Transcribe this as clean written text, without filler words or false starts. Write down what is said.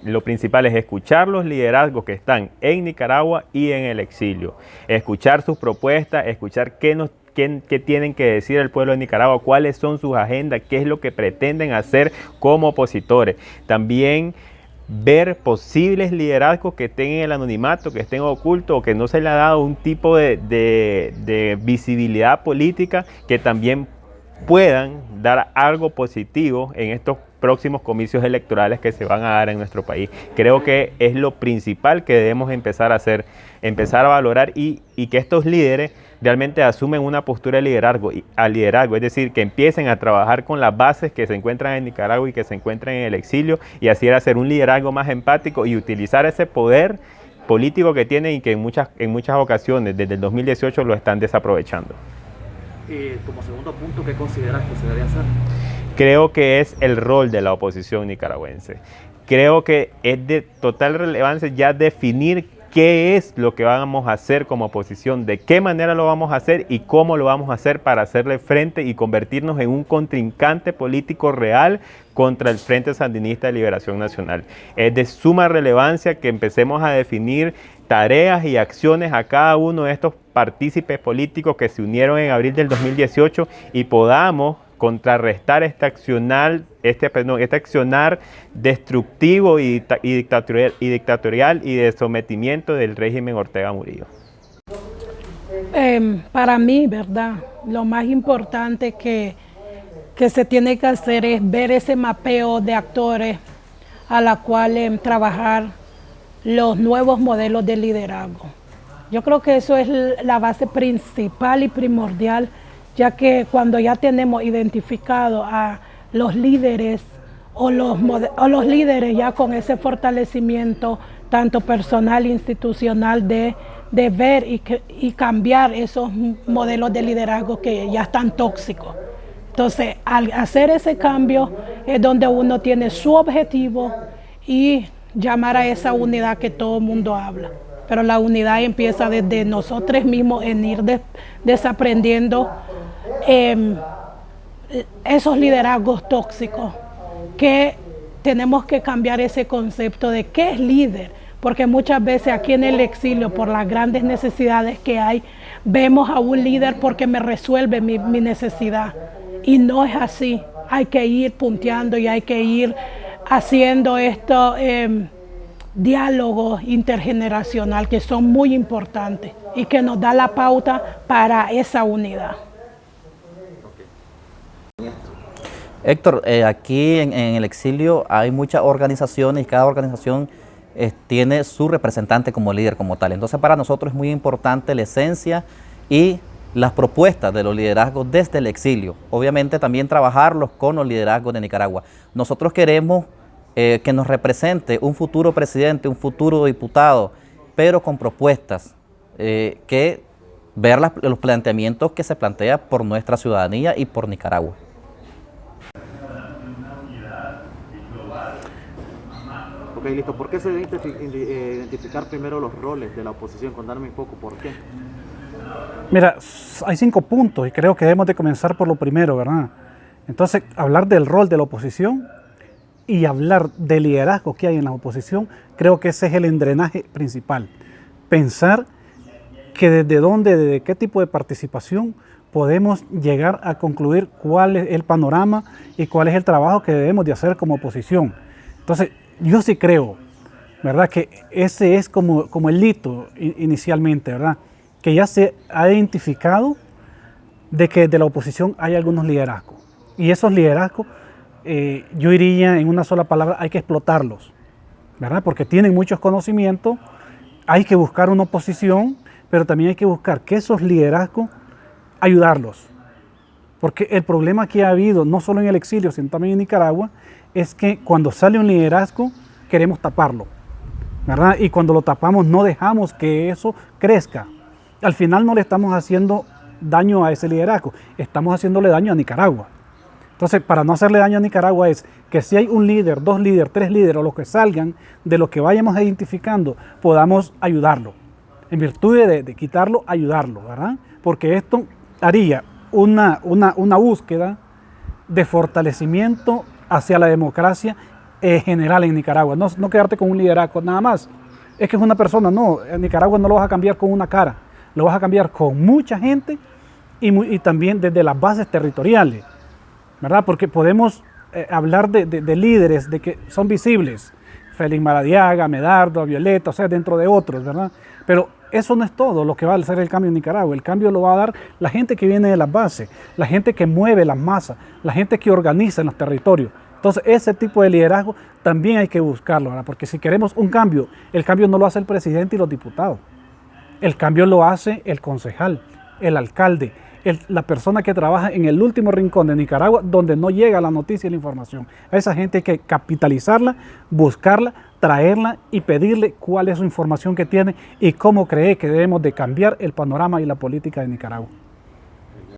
Lo principal es escuchar los liderazgos que están en Nicaragua y en el exilio, escuchar sus propuestas, escuchar qué tienen que decir el pueblo de Nicaragua, cuáles son sus agendas, qué es lo que pretenden hacer como opositores. También ver posibles liderazgos que estén en el anonimato, que estén ocultos o que no se le ha dado un tipo de visibilidad política, que también puedan dar algo positivo en estos próximos comicios electorales que se van a dar en nuestro país. Creo que es lo principal que debemos empezar a hacer, empezar a valorar y que estos líderes realmente asumen una postura de liderazgo, es decir, que empiecen a trabajar con las bases que se encuentran en Nicaragua y que se encuentran en el exilio, y así hacer un liderazgo más empático y utilizar ese poder político que tienen y que en muchas ocasiones desde el 2018 lo están desaprovechando. Como segundo punto, ¿qué consideras que se debería hacer? Creo que es el rol de la oposición nicaragüense. Creo que es de total relevancia ya definir qué es lo que vamos a hacer como oposición, de qué manera lo vamos a hacer y cómo lo vamos a hacer para hacerle frente y convertirnos en un contrincante político real contra el Frente Sandinista de Liberación Nacional. Es de suma relevancia que empecemos a definir tareas y acciones a cada uno de estos partícipes políticos que se unieron en abril del 2018 y podamos contrarrestar este accionar destructivo y dictatorial y de sometimiento del régimen Ortega Murillo. Para mí, ¿verdad? Lo más importante que se tiene que hacer es ver ese mapeo de actores a la cual trabajar los nuevos modelos de liderazgo. Yo creo que eso es la base principal y primordial, ya que cuando ya tenemos identificado a los líderes o los líderes ya con ese fortalecimiento tanto personal e institucional de ver y cambiar esos modelos de liderazgo que ya están tóxicos. Entonces, al hacer ese cambio es donde uno tiene su objetivo y llamar a esa unidad que todo el mundo habla. Pero la unidad empieza desde nosotros mismos en ir desaprendiendo esos liderazgos tóxicos, que tenemos que cambiar ese concepto de qué es líder, porque muchas veces aquí en el exilio, por las grandes necesidades que hay, vemos a un líder porque me resuelve mi necesidad, y no es así. Hay que ir punteando y hay que ir haciendo estos diálogos intergeneracional que son muy importantes y que nos da la pauta para esa unidad. Héctor, aquí en el exilio hay muchas organizaciones y cada organización tiene su representante como líder, como tal. Entonces, para nosotros es muy importante la esencia y las propuestas de los liderazgos desde el exilio. Obviamente también trabajarlos con los liderazgos de Nicaragua. Nosotros queremos que nos represente un futuro presidente, un futuro diputado, pero con propuestas, que ver los planteamientos que se plantea por nuestra ciudadanía y por Nicaragua. Ok, listo. ¿Por qué se debe identificar primero los roles de la oposición? Contarme un poco por qué. Mira, hay 5 puntos y creo que debemos de comenzar por lo primero, ¿verdad? Entonces, hablar del rol de la oposición y hablar del liderazgo que hay en la oposición, creo que ese es el engranaje principal. Pensar que desde qué tipo de participación podemos llegar a concluir cuál es el panorama y cuál es el trabajo que debemos de hacer como oposición. Entonces, yo sí creo, ¿verdad?, que ese es como el hito inicialmente, ¿verdad?, que ya se ha identificado de que de la oposición hay algunos liderazgos. Y esos liderazgos, yo diría en una sola palabra, hay que explotarlos, ¿verdad?, porque tienen muchos conocimientos, hay que buscar una oposición, pero también hay que buscar que esos liderazgos, ayudarlos. Porque el problema que ha habido, no solo en el exilio, sino también en Nicaragua, es que cuando sale un liderazgo, queremos taparlo, ¿verdad? Y cuando lo tapamos, no dejamos que eso crezca. Al final no le estamos haciendo daño a ese liderazgo, estamos haciéndole daño a Nicaragua. Entonces, para no hacerle daño a Nicaragua es que si hay un líder, 2 líderes, 3 líderes, o los que salgan, de los que vayamos identificando, podamos ayudarlo. En virtud de quitarlo, ayudarlo, ¿verdad? Porque esto haría una búsqueda de fortalecimiento hacia la democracia general en Nicaragua. No quedarte con un liderazgo nada más. Es que es una persona, no. En Nicaragua no lo vas a cambiar con una cara. Lo vas a cambiar con mucha gente y también desde las bases territoriales, ¿verdad? Porque podemos hablar de líderes de que son visibles. Félix Maradiaga, Medardo, Violeta, o sea, dentro de otros, ¿verdad? Pero eso no es todo lo que va a hacer el cambio en Nicaragua. El cambio lo va a dar la gente que viene de las bases, la gente que mueve las masas, la gente que organiza en los territorios. Entonces, ese tipo de liderazgo también hay que buscarlo, ¿verdad? Porque si queremos un cambio, el cambio no lo hace el presidente y los diputados. El cambio lo hace el concejal, el alcalde, la persona que trabaja en el último rincón de Nicaragua, donde no llega la noticia y la información. A esa gente hay que capitalizarla, buscarla, traerla y pedirle cuál es su información que tiene y cómo cree que debemos de cambiar el panorama y la política de Nicaragua.